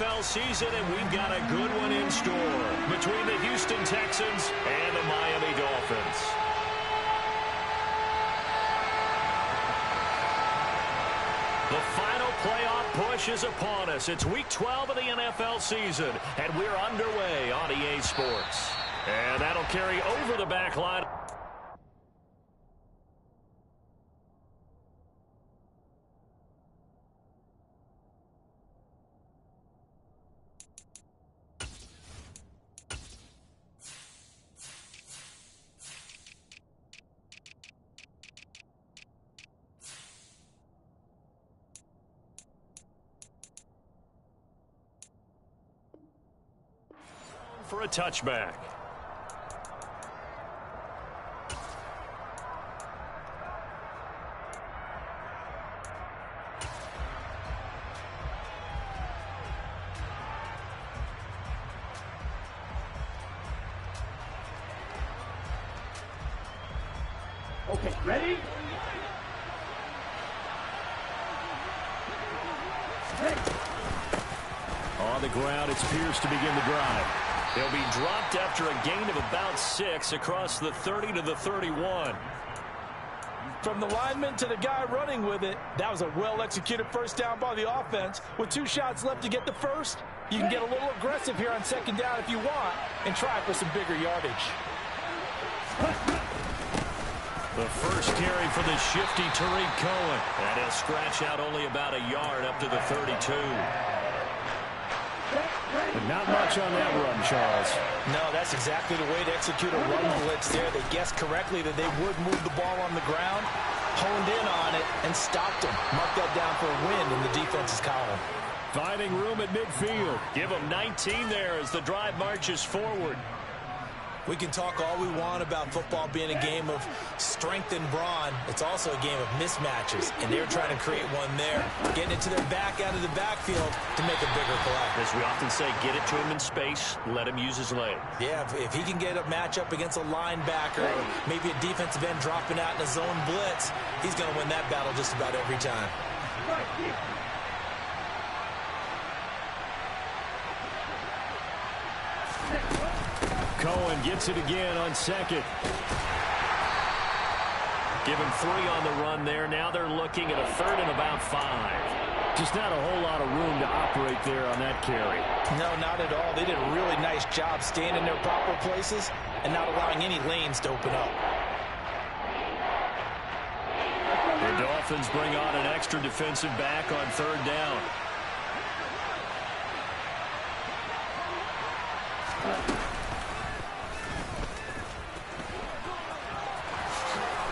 NFL season, and we've got a good one in store between the Houston Texans and the Miami Dolphins. The final playoff push is upon us. It's Week 12 of the NFL season, and we're underway on EA Sports. And that'll carry over the back line. For a touchback. Okay, ready? On the ground, it's Pierce to begin the drive. They'll be dropped after a gain of about 6 across the 30 to the 31. From the lineman to the guy running with it, that was a well-executed first down by the offense. With 2 shots left to get the first, you can get a little aggressive here on second down if you want and try for some bigger yardage. The first carry for the shifty Tariq Cohen. And he'll scratch out only about a yard up to the 32. But not much on that run, Charles. No, that's exactly the way to execute a run blitz there. They guessed correctly that they would move the ball on the ground, honed in on it, and stopped them. Mark that down for a win in the defense's column. Finding room at midfield. Give them 19 there as the drive marches forward. We can talk all we want about football being a game of strength and brawn. It's also a game of mismatches, and they're trying to create one there, getting it to their back out of the backfield to make a bigger play. As we often say, get it to him in space, let him use his leg. Yeah, if he can get a matchup against a linebacker, or maybe a defensive end dropping out in a zone blitz, he's going to win that battle just about every time. Cohen gets it again on second. Give him 3 on the run there. Now they're looking at a 3rd and about 5. Just not a whole lot of room to operate there on that carry. No, not at all. They did a really nice job staying in their proper places and not allowing any lanes to open up. The Dolphins bring on an extra defensive back on 3rd down.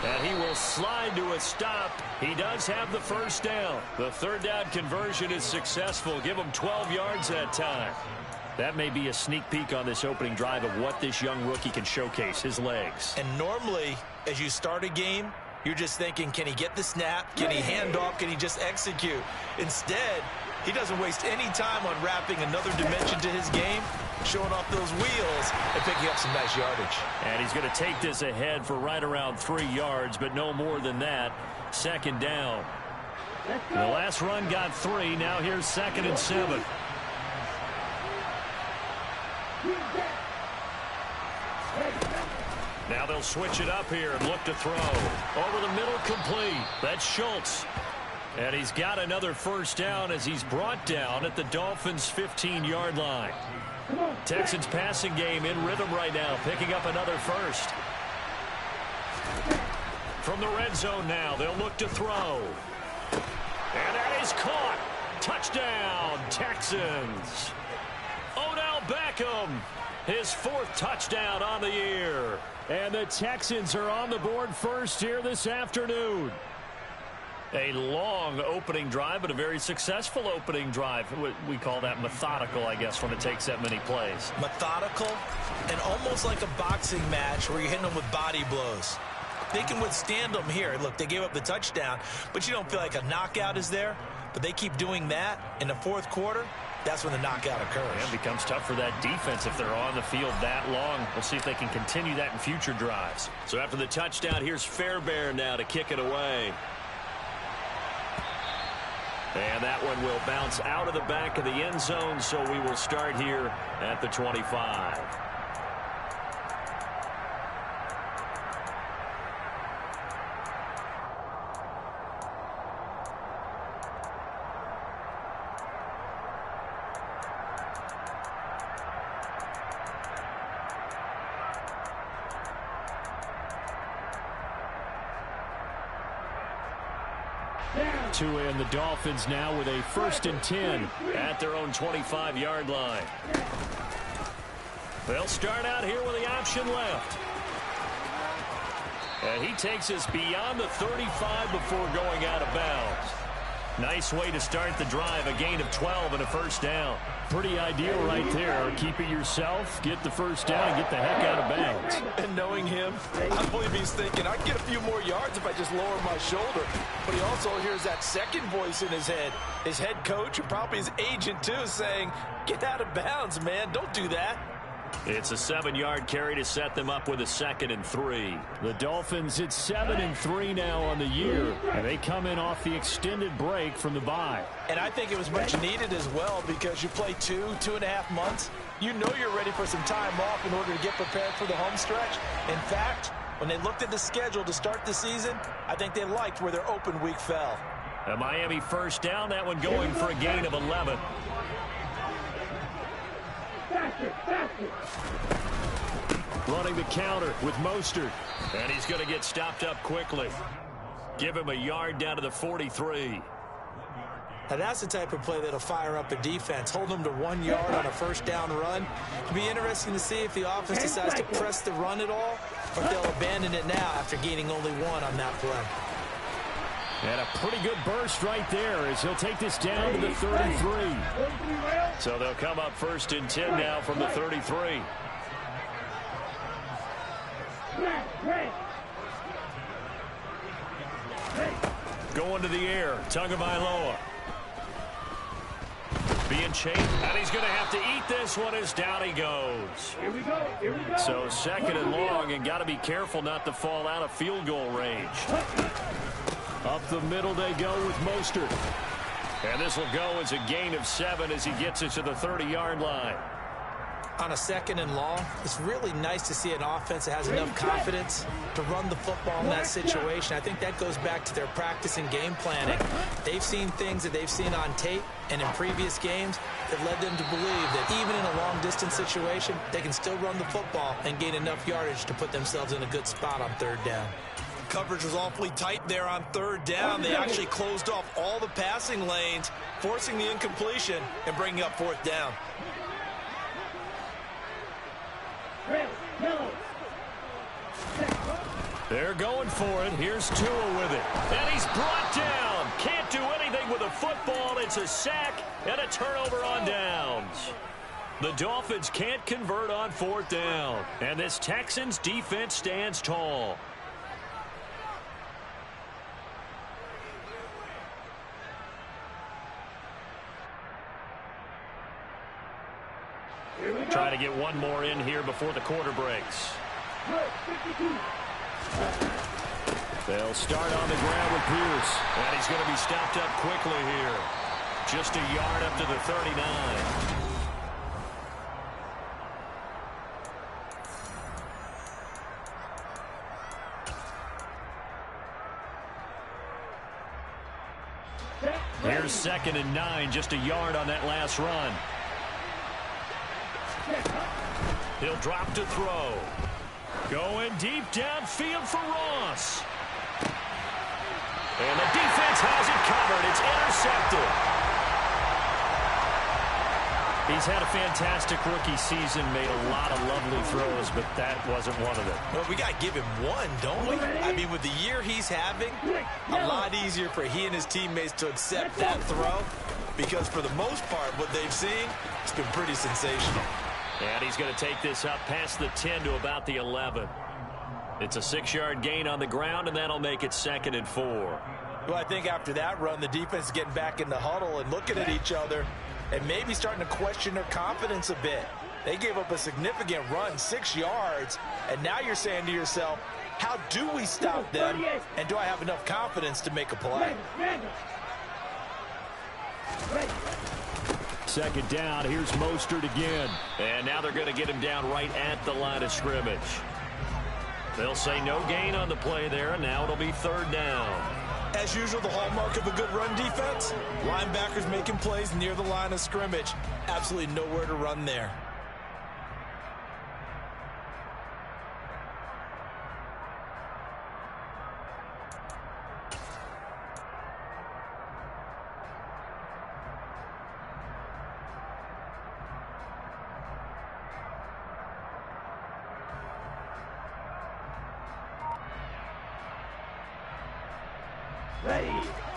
And he will slide to a stop. He does have the first down. The 3rd down conversion is successful. Give him 12 yards that time. That may be a sneak peek on this opening drive of what this young rookie can showcase, his legs. And normally, as you start a game, you're just thinking, can he get the snap? Can he hand off? Can he just execute? Instead, he doesn't waste any time on wrapping another dimension to his game, showing off those wheels and picking up some nice yardage. And he's going to take this ahead for right around 3 yards, but no more than that. 2nd down. The last run got 3. Now here's 2nd and 7. Now they'll switch it up here and look to throw. Over the middle, complete. That's Schultz. And he's got another first down as he's brought down at the Dolphins' 15-yard line. Texans passing game in rhythm right now, picking up another first. From the red zone now, they'll look to throw. And that is caught. Touchdown, Texans. Odell Beckham, his 4th touchdown on the year. And the Texans are on the board first here this afternoon. A long opening drive, but a very successful opening drive. We call that methodical, I guess, when it takes that many plays. Methodical and almost like a boxing match where you're hitting them with body blows. They can withstand them here. Look, they gave up the touchdown, but you don't feel like a knockout is there. But they keep doing that in the 4th quarter. That's when the knockout occurs. Yeah, it becomes tough for that defense if they're on the field that long. We'll see if they can continue that in future drives. So after the touchdown, here's Fairbairn now to kick it away. And that one will bounce out of the back of the end zone, so we will start here at the 25. And the Dolphins now with a 1st and 10 at their own 25-yard line. They'll start out here with the option left. And he takes us beyond the 35 before going out of bounds. Nice way to start the drive, a gain of 12 and a 1st down. Pretty ideal right there. Keep it yourself, get the 1st down, and get the heck out of bounds. And knowing him, I believe he's thinking, I can get a few more yards if I just lower my shoulder. But he also hears that second voice in his head. His head coach and probably his agent, too, saying, get out of bounds, man. Don't do that. It's a 7-yard carry to set them up with a 2nd and 3. The Dolphins, it's 7 and 3 now on the year, and they come in off the extended break from the bye. And I think it was much needed as well because you play 2.5 months. You know you're ready for some time off in order to get prepared for the home stretch. In fact, when they looked at the schedule to start the season, I think they liked where their open week fell. A Miami 1st down, that one going for a gain of 11. Running the counter with Mostert. And he's going to get stopped up quickly. Give him a yard down to the 43. Now that's the type of play that'll fire up a defense. Hold them to 1 yard on a 1st down run. It'll be interesting to see if the offense decides to press the run at all, or if they'll abandon it now after gaining only 1 on that play. And a pretty good burst right there as he'll take this down to the 33. So they'll come up 1st and 10 now from the 33. Going to the air, Tagovailoa. Being chased, and he's going to have to eat this one as down he goes. Here we go. Here we go. So 2nd and long, and got to be careful not to fall out of field goal range. Up the middle they go with Mostert. And this will go as a gain of 7 as he gets it to the 30-yard line. On a 2nd and long, it's really nice to see an offense that has enough confidence to run the football in that situation. I think that goes back to their practice and game planning. They've seen things that they've seen on tape and in previous games that led them to believe that even in a long-distance situation, they can still run the football and gain enough yardage to put themselves in a good spot on 3rd down. Coverage was awfully tight there on 3rd down. They actually closed off all the passing lanes, forcing the incompletion and bringing up 4th down. They're going for it. Here's Tua with it. And he's brought down. Can't do anything with a football. It's a sack and a turnover on downs. The Dolphins can't convert on 4th down. And this Texans defense stands tall. Trying to get one more in here before the quarter breaks. They'll start on the ground with Pierce. And he's going to be stopped up quickly here. Just a yard up to the 39. Here's 2nd and 9, just a yard on that last run. He'll drop to throw. Going deep downfield for Ross. And the defense has it covered. It's intercepted. He's had a fantastic rookie season, made a lot of lovely throws, but that wasn't one of them. Well, we got to give him one, don't we? I mean, with the year he's having, a lot easier for he and his teammates to accept that throw because for the most part, what they've seen, it's been pretty sensational. And he's going to take this up past the 10 to about the 11. It's a 6-yard gain on the ground, and that'll make it 2nd and 4. Well, I think after that run, the defense is getting back in the huddle and looking at each other and maybe starting to question their confidence a bit. They gave up a significant run, 6 yards, and now you're saying to yourself, how do we stop them, and do I have enough confidence to make a play? Second down. Here's Mostert again. And now they're going to get him down right at the line of scrimmage. They'll say no gain on the play there, and now it'll be third down. As usual, the hallmark of a good run defense, linebackers making plays near the line of scrimmage. Absolutely nowhere to run there.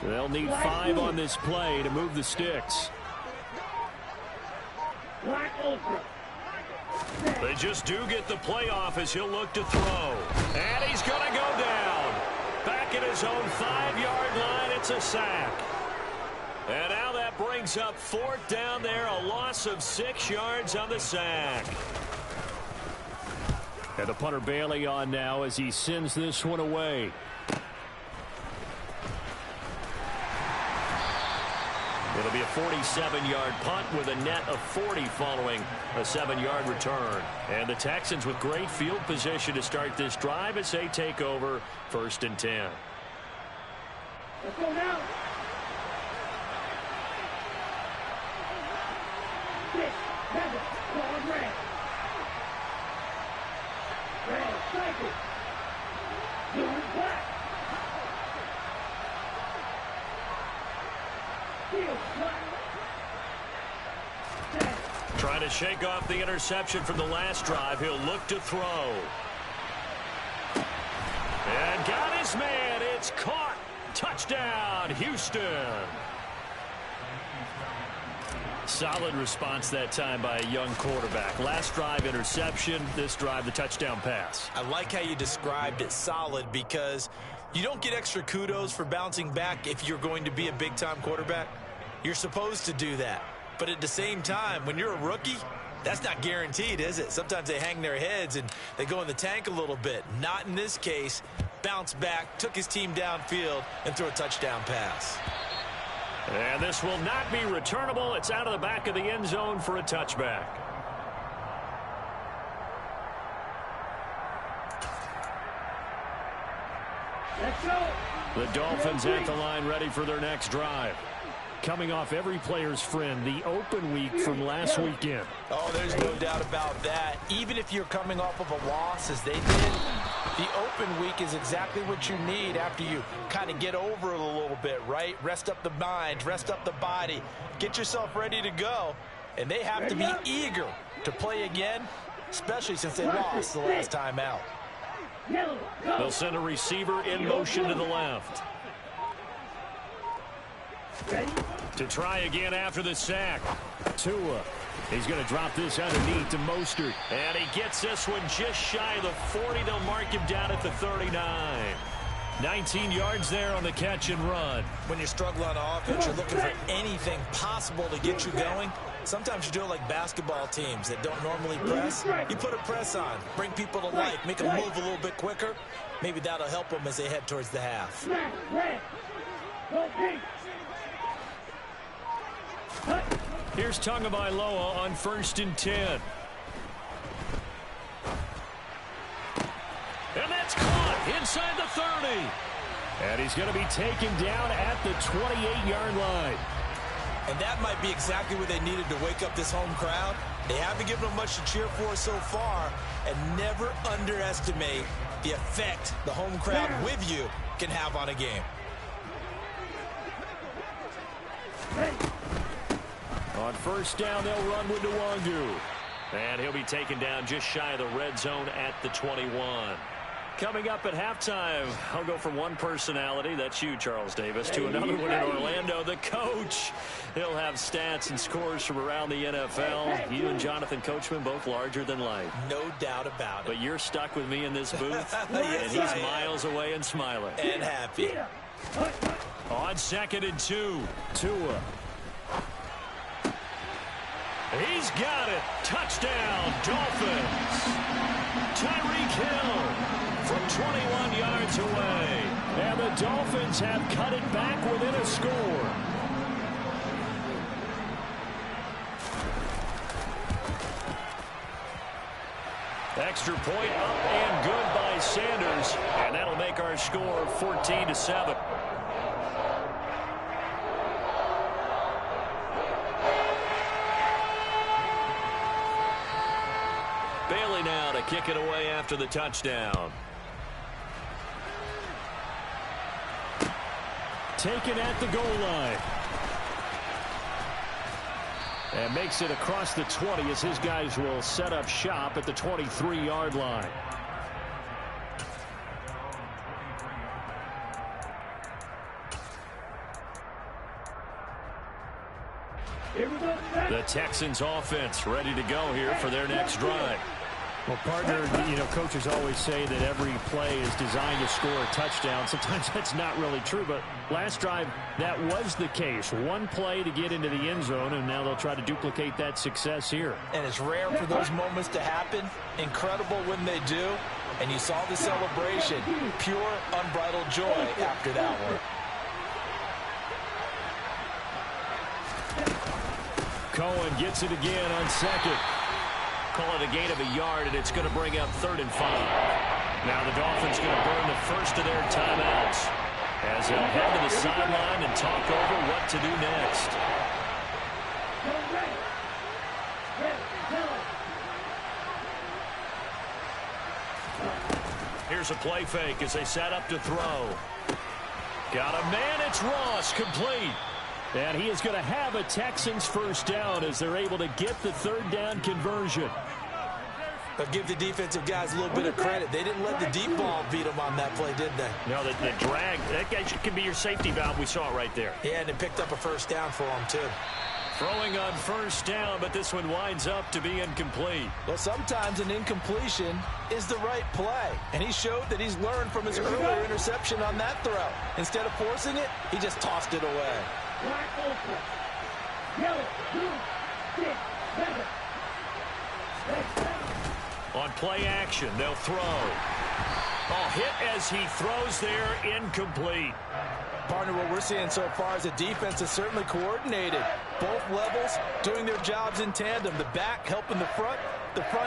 They'll need 5 on this play to move the sticks. They just do get the play off as he'll look to throw. And he's going to go down. Back at his own 5-yard line, it's a sack. And now that brings up fourth down there, a loss of 6 yards on the sack. And the punter Bailey on now as he sends this one away. It'll be a 47-yard punt with a net of 40 following a 7-yard return. And the Texans with great field position to start this drive as they take over 1st and 10. Let's go now. 6, 7, ball red. Red, cycle. Blue, black. Trying to shake off the interception from the last drive. He'll look to throw. And got his man. It's caught. Touchdown, Houston. Solid response that time by a young quarterback. Last drive interception. This drive the touchdown pass. I like how you described it, solid, because you don't get extra kudos for bouncing back if you're going to be a big-time quarterback. You're supposed to do that. But at the same time, when you're a rookie, that's not guaranteed, is it? Sometimes they hang their heads and they go in the tank a little bit. Not in this case. Bounced back, took his team downfield, and threw a touchdown pass. And this will not be returnable. It's out of the back of the end zone for a touchback. Let's go. The Dolphins at the line ready for their next drive. Coming off every player's friend, the open week from last weekend. Oh, there's no doubt about that. Even if you're coming off of a loss as they did, the open week is exactly what you need after you kind of get over it a little bit, right? Rest up the mind, rest up the body, get yourself ready to go. And they have to be eager to play again, especially since they lost the last time out. They'll send a receiver in motion to the left. To try again after the sack. Tua. He's going to drop this underneath to Mostert. And he gets this one just shy of the 40. They'll mark him down at the 39. 19 yards there on the catch and run. When you struggle on offense, you're looking for anything possible to get you going. Sometimes you do it like basketball teams that don't normally press. You put a press on, bring people to life, make them move a little bit quicker. Maybe that'll help them as they head towards the half. Here's Tagovailoa on 1st and 10. And that's caught inside the 30. And he's going to be taken down at the 28-yard line. And that might be exactly what they needed to wake up this home crowd. They haven't given them much to cheer for so far. And never underestimate the effect the home crowd with you can have on a game. On 1st down, they'll run with Nwangu. And he'll be taken down just shy of the red zone at the 21. Coming up at halftime, I'll go from one personality, that's you, Charles Davis, to another one in Orlando, the coach. He'll have stats and scores from around the NFL. You and Jonathan Coachman, both larger than life. No doubt about it. But you're stuck with me in this booth, Yes, and he's miles away and smiling. And happy. On 2nd and 2, Tua. he's got it. Touchdown, Dolphins. Tyreek Hill from 21 yards away. And the Dolphins have cut it back within a score. Extra point up and good by Sanders. And that'll make our score 14-7. Bailey now to kick it away after the touchdown. Taken at the goal line. And makes it across the 20 as his guys will set up shop at the 23-yard line. The Texans offense ready to go here for their next drive. Well, partner, coaches always say that every play is designed to score a touchdown. Sometimes that's not really true, but last drive, that was the case. One play to get into the end zone, and now they'll try to duplicate that success here. And it's rare for those moments to happen. Incredible when they do. And you saw the celebration. Pure, unbridled joy after that one. Cohen gets it again on second. Call it a gain of a yard, and it's going to bring up 3rd and 5. Now the Dolphins going to burn the first of their timeouts as they'll head to the sideline and talk over what to do next. Here's a play fake as they set up to throw. Got a man, it's Ross, complete. And he is going to have a Texans first down as they're able to get the 3rd down conversion. But give the defensive guys a little bit of credit. They didn't let the deep ball beat them on that play, did they? No, the drag, that guy can be your safety valve. We saw it right there. Yeah, and it picked up a first down for them, too. Throwing on first down, but this one winds up to be incomplete. Well, sometimes an incompletion is the right play. And he showed that he's learned from his earlier interception on that throw. Instead of forcing it, he just tossed it away. Black open. Yellow, blue, 6, 7. On play action, they'll throw. Hit as he throws there, incomplete. Partner, what we're seeing so far is the defense is certainly coordinated. Both levels doing their jobs in tandem. The back helping the front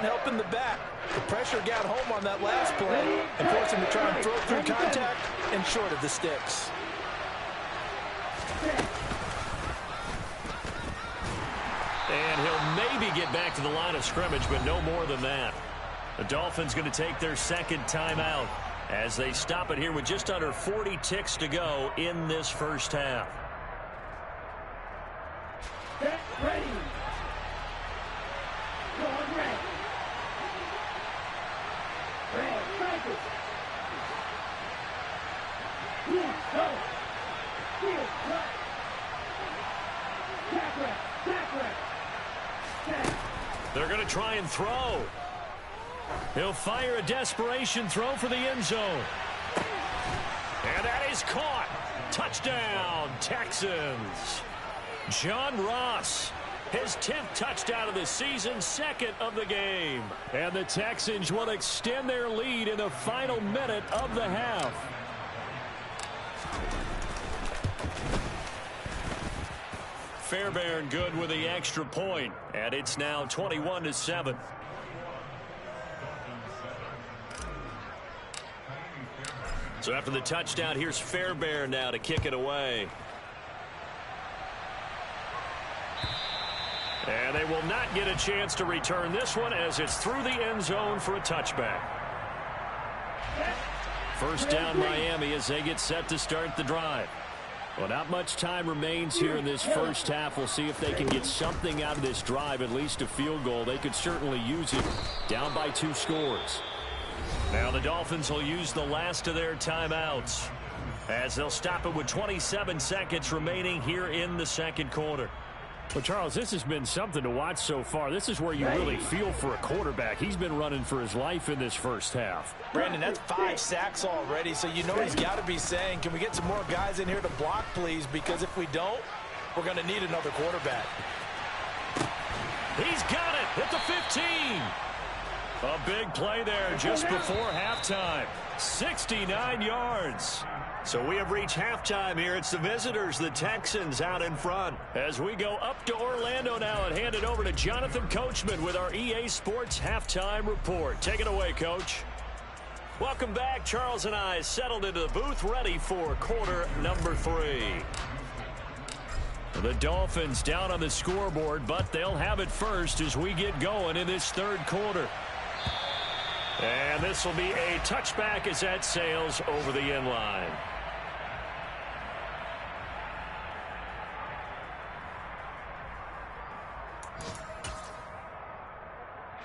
helping the back. The pressure got home on that last play and forced him to try and throw through contact and short of the sticks. And he'll maybe get back to the line of scrimmage, but no more than that. The Dolphins going to take their 2nd timeout as they stop it here with just under 40 ticks to go in this first half. Get ready. Going red. Red, cycle. Blue, go. Field, right. Back red, back red. They're going to try and throw. He'll fire a desperation throw for the end zone. And that is caught. Touchdown, Texans. John Ross, his 10th touchdown of the season, 2nd of the game. And the Texans will extend their lead in the final minute of the half. Fairbairn good with the extra point, and it's now 21-7. So after the touchdown, here's Fairbairn now to kick it away. And they will not get a chance to return this one as it's through the end zone for a touchback. First down, Miami, as they get set to start the drive. Well, not much time remains here in this first half. We'll see if they can get something out of this drive, at least a field goal. They could certainly use it, down by 2 scores. Now the Dolphins will use the last of their timeouts as they'll stop it with 27 seconds remaining here in the 2nd quarter. Well, Charles, this has been something to watch so far. This is where you really feel for a quarterback. He's been running for his life in this first half. Brandon, that's 5 sacks already, so you know he's got to be saying, can we get some more guys in here to block, please? Because if we don't, we're going to need another quarterback. He's got it at the 15. A big play there just before halftime. 69 yards. So we have reached halftime here. It's the visitors, the Texans, out in front. As we go up to Orlando now and hand it over to Jonathan Coachman with our EA Sports Halftime Report. Take it away, Coach. Welcome back. Charles and I settled into the booth ready for quarter number 3. The Dolphins down on the scoreboard, but they'll have it first as we get going in this third quarter. And this will be a touchback as that sails over the end line.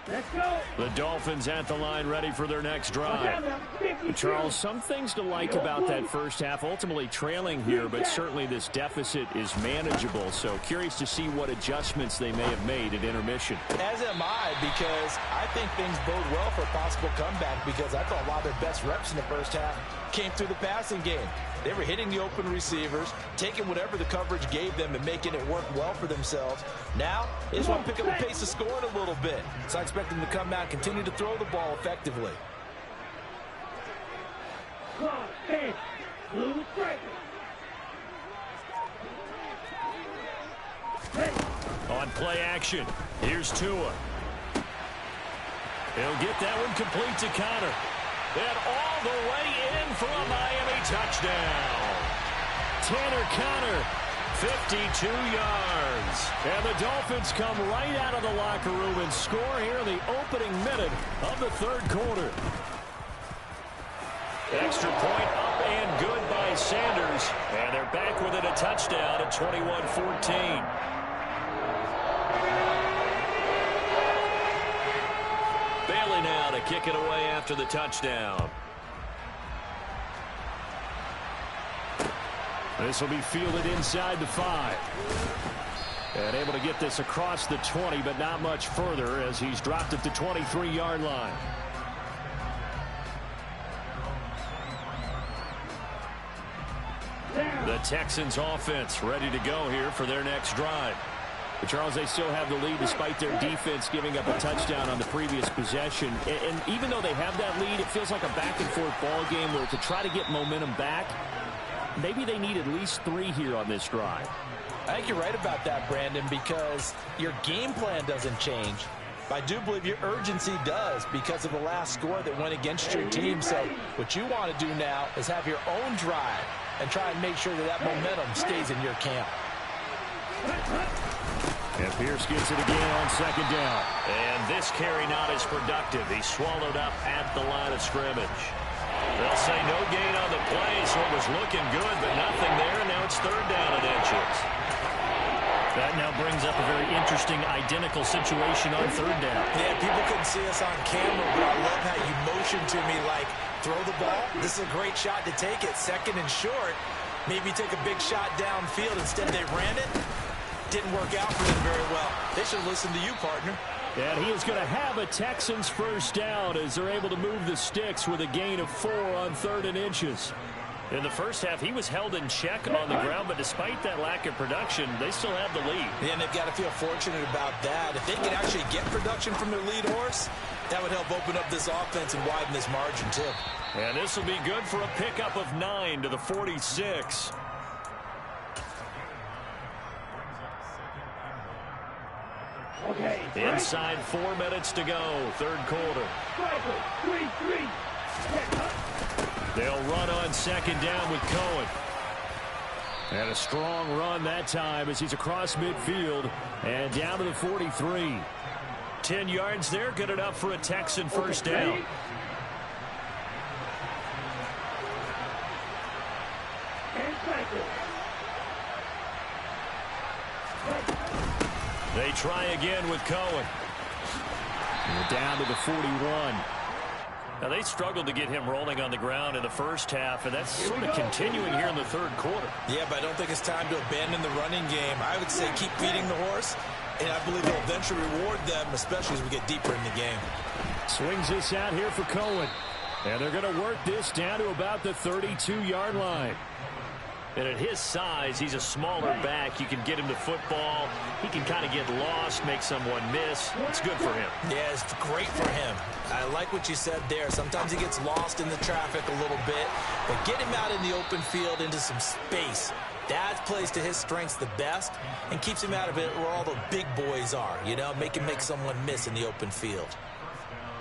Let's go. The Dolphins at the line ready for their next drive. Charles, some things to like about that first half. Ultimately trailing here, but certainly this deficit is manageable. So curious to see what adjustments they may have made at intermission. As am I, because I think things bode well for a possible comeback, because I thought a lot of their best reps in the first half came through the passing game. They were hitting the open receivers, taking whatever the coverage gave them and making it work well for themselves. Now, they just want to pick up the pace of scoring a little bit. So I expect them to come out and continue to throw the ball effectively. On play action, here's Tua. He'll get that one complete to Connor. And all the way in for a Miami touchdown. Tanner Connor, 52 yards. And the Dolphins come right out of the locker room and score here in the opening minute of the third quarter. Extra point up and good by Sanders. And they're back within a touchdown at 21-14. Bailey now to kick it away after the touchdown. This will be fielded inside the 5. And able to get this across the 20, but not much further as he's dropped at the 23-yard line. The Texans offense ready to go here for their next drive. But Charles, they still have the lead despite their defense giving up a touchdown on the previous possession. And even though they have that lead, it feels like a back-and-forth ball game where to try to get momentum back, maybe they need at least 3 here on this drive. I think you're right about that, Brandon, because your game plan doesn't change. But I do believe your urgency does because of the last score that went against your team. So what you want to do now is have your own drive and try and make sure that that momentum stays in your camp. And Pierce gets it again on second down. And this carry not as productive. He swallowed up at the line of scrimmage. They'll say no gain on the play, so it was looking good, but nothing there, and now it's third down and inches. That now brings up a very interesting identical situation on third down. Yeah, people couldn't see us on camera, but I love how you motioned to me like, throw the ball. This is a great shot to take it. Second and short. Maybe take a big shot downfield. Instead, they ran it. Didn't work out for them very well. They should listen to you, partner. And he is going to have a Texans first down as they're able to move the sticks with a gain of 4 on third and inches. In the first half, he was held in check on the ground, but despite that lack of production, they still have the lead. Yeah, and they've got to feel fortunate about that. If they could actually get production from their lead horse, that would help open up this offense and widen this margin, too. And this will be good for a pickup of 9 to the 46. Okay. Inside 4 minutes to go, third quarter. They'll run on second down with Cohen. And a strong run that time as he's across midfield and down to the 43. 10 yards there, good enough for a Texan first down. They try again with Cohen. And down to the 41. Now, they struggled to get him rolling on the ground in the first half, and that's sort of continuing here in the third quarter. Yeah, but I don't think it's time to abandon the running game. I would say keep feeding the horse, and I believe it'll eventually reward them, especially as we get deeper in the game. Swings this out here for Cohen. And they're going to work this down to about the 32-yard line. And at his size, he's a smaller back. You can get him to football. He can kind of get lost, make someone miss. It's good for him. Yeah, it's great for him. I like what you said there. Sometimes he gets lost in the traffic a little bit, but get him out in the open field into some space. That plays to his strengths the best and keeps him out of it where all the big boys are, you know, make someone miss in the open field.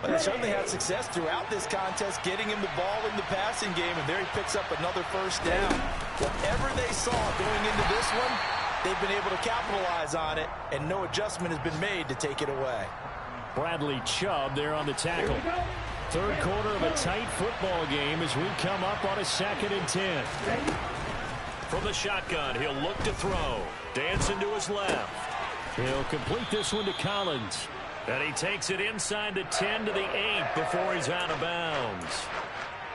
But they certainly had success throughout this contest, getting him the ball in the passing game, and there he picks up another first down. Whatever they saw going into this one, they've been able to capitalize on it, and no adjustment has been made to take it away. Bradley Chubb there on the tackle. Third quarter of a tight football game as we come up on a 2nd and 10. From the shotgun, he'll look to throw. Dancing to his left. He'll complete this one to Collins. And he takes it inside the 10 to the 8 before he's out of bounds.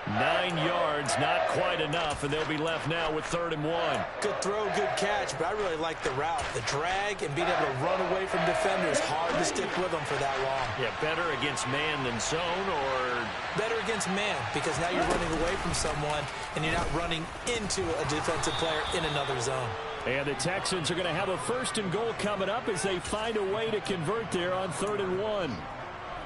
9 yards, not quite enough, and they'll be left now with 3rd and 1. Good throw, good catch, but I really like the route. The drag and being able to run away from defenders, hard to stick with them for that long. Yeah, better against man than zone, or better against man, because now you're running away from someone and you're not running into a defensive player in another zone. And the Texans are going to have a 1st and goal coming up as they find a way to convert there on 3rd and 1.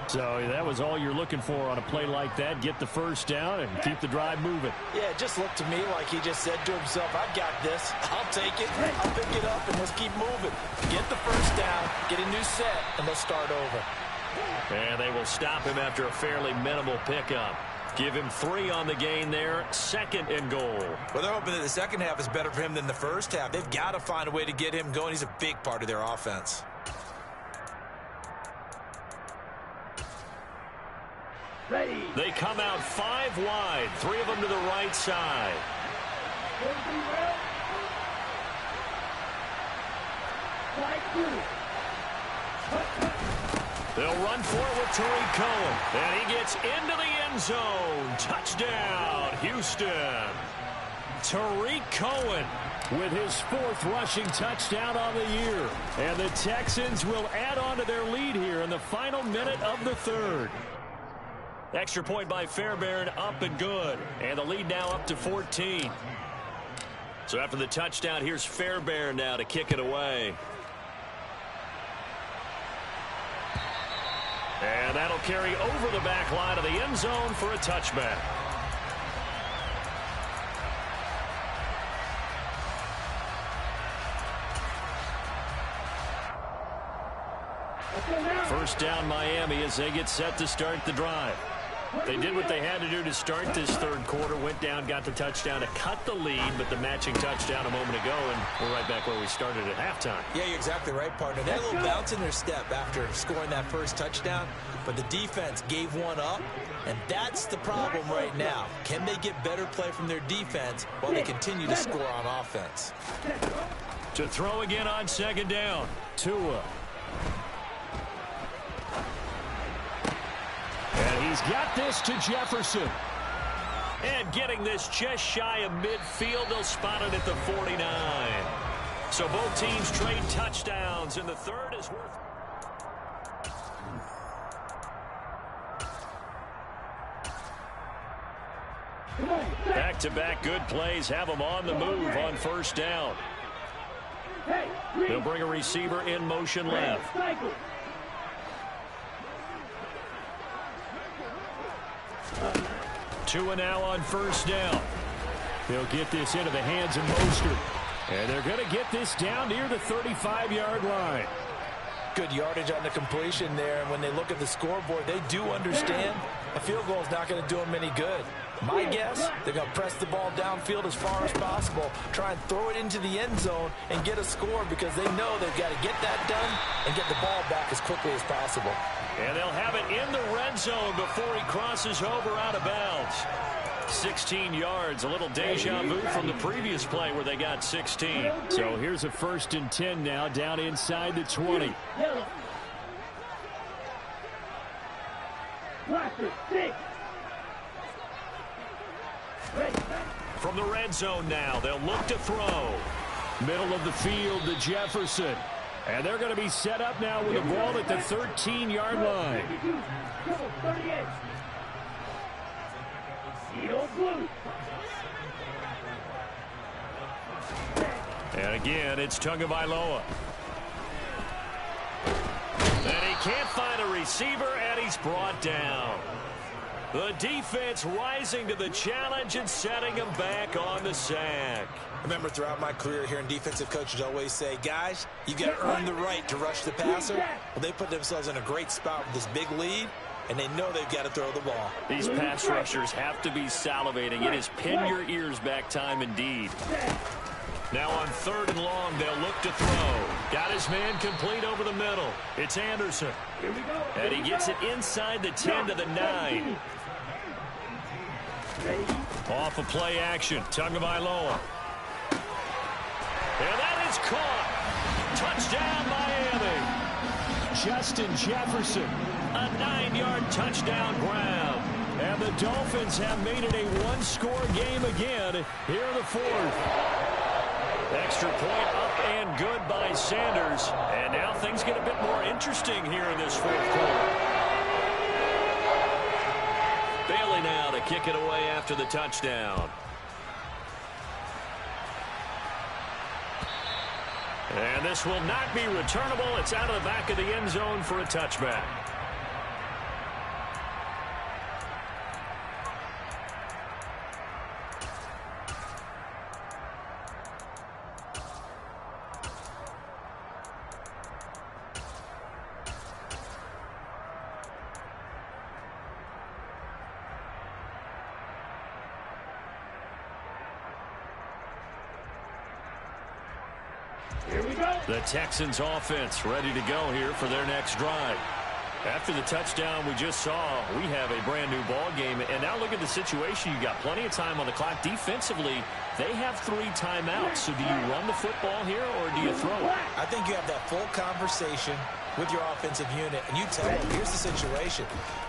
So that was all you're looking for on a play like that. Get the first down and keep the drive moving. Yeah, it just looked to me like he just said to himself, I got this. I'll take it. I'll pick it up, and let's keep moving. Get the first down, get a new set, and let's start over. And they will stop him after a fairly minimal pickup. Give him 3 on the gain there. 2nd and goal. Well, they're hoping that the second half is better for him than the first half. They've got to find a way to get him going. He's a big part of their offense. Ready. They come out 5 wide. 3 of them to the right side. They'll run forward with Tariq Cohen. And he gets into the end zone. Touchdown, Houston. Tariq Cohen with his 4th rushing touchdown on the year. And the Texans will add on to their lead here in the final minute of the 3rd. Extra point by Fairbairn, up and good. And the lead now up to 14. So after the touchdown, here's Fairbairn now to kick it away. And that'll carry over the back line of the end zone for a touchback. First down Miami as they get set to start the drive. They did what they had to do to start this 3rd quarter. Went down, got the touchdown to cut the lead, but the matching touchdown a moment ago, and we're right back where we started at halftime. Yeah, you're exactly right, partner. They had a little bounce in their step after scoring that first touchdown, but the defense gave one up, and that's the problem right now. Can they get better play from their defense while they continue to score on offense? To throw again on 2nd down. Tua. And he's got this to Jefferson. And getting this just shy of midfield, they'll spot it at the 49. So both teams trade touchdowns, and the 3rd is worth. Back-to-back good plays have them on the move on 1st down. They'll bring a receiver in motion left. Tua now on 1st down. They'll get this into the hands of Mostert. And they're going to get this down near the 35-yard line. Good yardage on the completion there. And when they look at the scoreboard, they do understand a field goal is not going to do them any good. My guess, they're going to press the ball downfield as far as possible, try and throw it into the end zone and get a score because they know they've got to get that done and get the ball back as quickly as possible. And they'll have it in the red zone before he crosses over out of bounds. 16 yards, a little deja vu from the previous play where they got 16. So here's a 1st and 10 now down inside the 20. From the red zone now, they'll look to throw. Middle of the field to Jefferson. And they're going to be set up now with the ball at the 13-yard line. And again, it's Tagovailoa. And he can't find a receiver, and he's brought down. The defense rising to the challenge and setting him back on the sack. Remember, throughout my career here in defensive coaches always say, guys, you got to earn the right to rush the passer. Well, they put themselves in a great spot with this big lead, and they know they've got to throw the ball. These pass rushers have to be salivating. It is pin your ears back time indeed. Now on 3rd and long, they'll look to throw. Got his man complete over the middle. It's Anderson. And he gets it inside the 10 to the 9. Off of play action, Tagovailoa. And that is caught. Touchdown, Miami. Justin Jefferson, a 9-yard touchdown grab. And the Dolphins have made it a one-score game again here in the 4th. Extra point up and good by Sanders. And now things get a bit more interesting here in this 4th quarter. Bailey now to kick it away after the touchdown. And this will not be returnable. It's out of the back of the end zone for a touchback. The Texans offense ready to go here for their next drive. After the touchdown we just saw, we have a brand new ball game. And now look at the situation. You got plenty of time on the clock. Defensively, they have 3 timeouts. So do you run the football here or do you throw it? I think you have that full conversation with your offensive unit, and you tell them, here's the situation.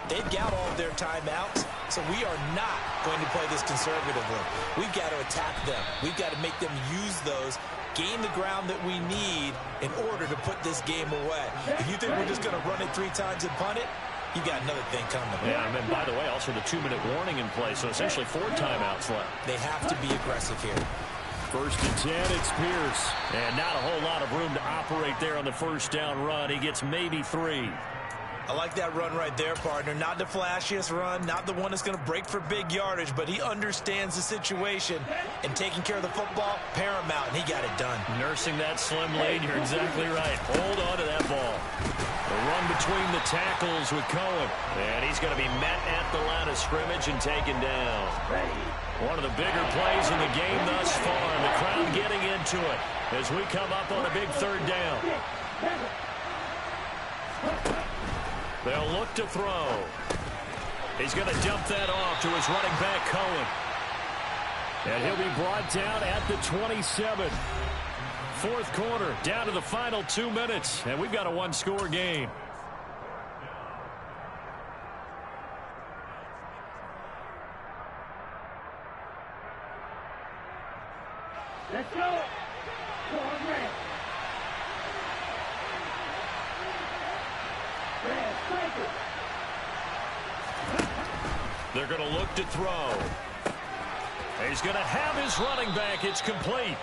They've got all of their timeouts, so we are not going to play this conservatively. We've got to attack them. We've got to make them use those, gain the ground that we need in order to put this game away. If you think we're just going to run it 3 times and punt it, you got another thing coming. Yeah, and by the way, also the 2-minute warning in play, so essentially 4 timeouts left. They have to be aggressive here. 1st and 10, it's Pierce. And not a whole lot of room to operate there on the 1st down run. He gets maybe 3. I like that run right there, partner. Not the flashiest run, not the one that's going to break for big yardage, but he understands the situation, and taking care of the football, paramount, and he got it done. Nursing that slim lead, you're exactly right. Hold on to that ball. The run between the tackles with Cohen. And he's going to be met at the line of scrimmage and taken down. One of the bigger plays in the game thus far, and the crowd getting into it as we come up on a big 3rd down. They'll look to throw. He's going to dump that off to his running back, Cohen. And he'll be brought down at the 27. 4th quarter, down to the final 2 minutes, and we've got a one-score game. Let's go. Go on, Red. Red, striker. They're going to look to throw. He's going to have his running back. It's complete.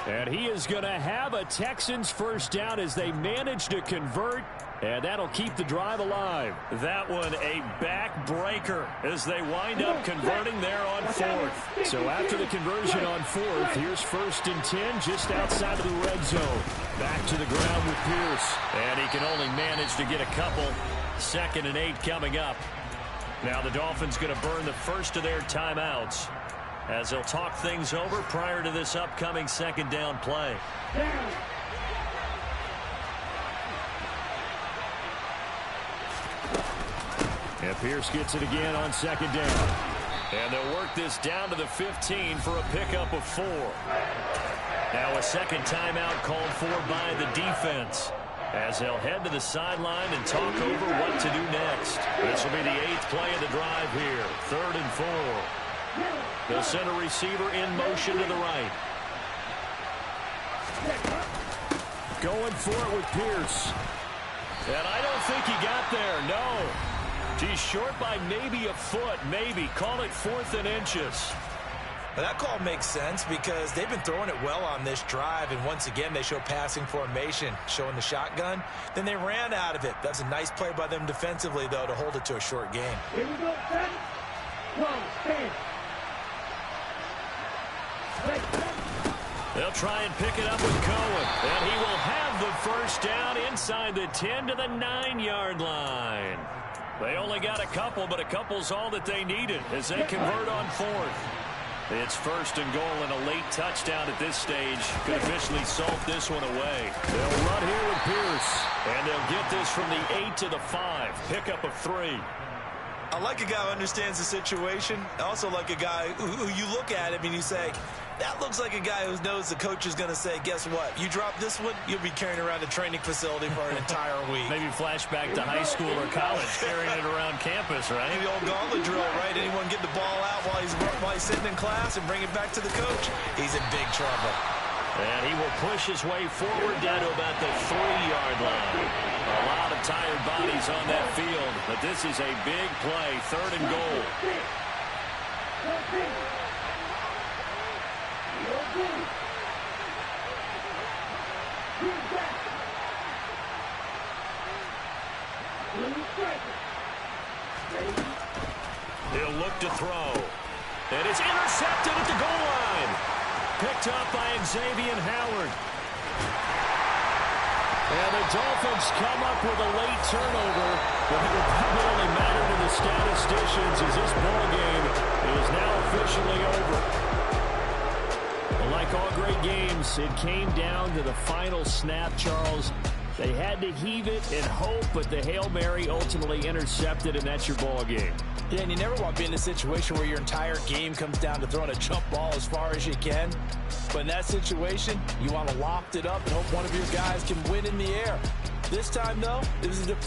And he is going to have a Texans 1st down as they manage to convert. And that'll keep the drive alive. That one a backbreaker as they wind up converting there on 4th. So after the conversion on 4th, here's 1st and 10 just outside of the red zone. Back to the ground with Pierce. And he can only manage to get a couple. 2nd and 8 coming up. Now the Dolphins going to burn the first of their timeouts as they'll talk things over prior to this upcoming 2nd down play. And Pierce gets it again on 2nd down. And they'll work this down to the 15 for a pickup of 4. Now a 2nd timeout called for by the defense as they'll head to the sideline and talk over what to do next. This will be the 8th play of the drive here. 3rd and 4. They'll send a receiver in motion to the right. Going for it with Pierce. And I don't think he got there, no. He's short by maybe a foot, maybe. Call it 4th and inches. But that call makes sense because they've been throwing it well on this drive, and once again they show passing formation, showing the shotgun. Then they ran out of it. That's a nice play by them defensively, though, to hold it to a short game. Here we go, set. One, stand. They'll try and pick it up with Cohen, and he will have the first down inside the 10 to the 9-yard line. They only got a couple, but a couple's all that they needed as they convert on fourth. It's first and goal, and a late touchdown at this stage could officially salt this one away. They'll run here with Pierce, and they'll get this from the 8 to the 5. Pickup of 3. I like a guy who understands the situation. I also like a guy who you look at him and you say, that looks like a guy who knows the coach is going to say, guess what? You drop this one, you'll be carrying around a training facility for an entire week. Maybe flashback to high school or college, carrying it around campus, right? The old gauntlet drill, right? Anyone get the ball out while he's sitting in class and bring it back to the coach? He's in big trouble. And he will push his way forward down to about the 3-yard line. A lot of tired bodies on that field, but this is a big play, third and goal. He'll look to throw. And it's intercepted at the goal line. Picked up by Xavier Howard. And the Dolphins come up with a late turnover, but it will probably only matter to the statisticians as this ball game is now officially over. Well, like all great games, it came down to the final snap, Charles. They had to heave it and hope, but the Hail Mary ultimately intercepted, and that's your ball game. Yeah, and you never want to be in a situation where your entire game comes down to throwing a jump ball as far as you can. But in that situation, you want to loft it up and hope one of your guys can win in the air. This time, though, it was a defense.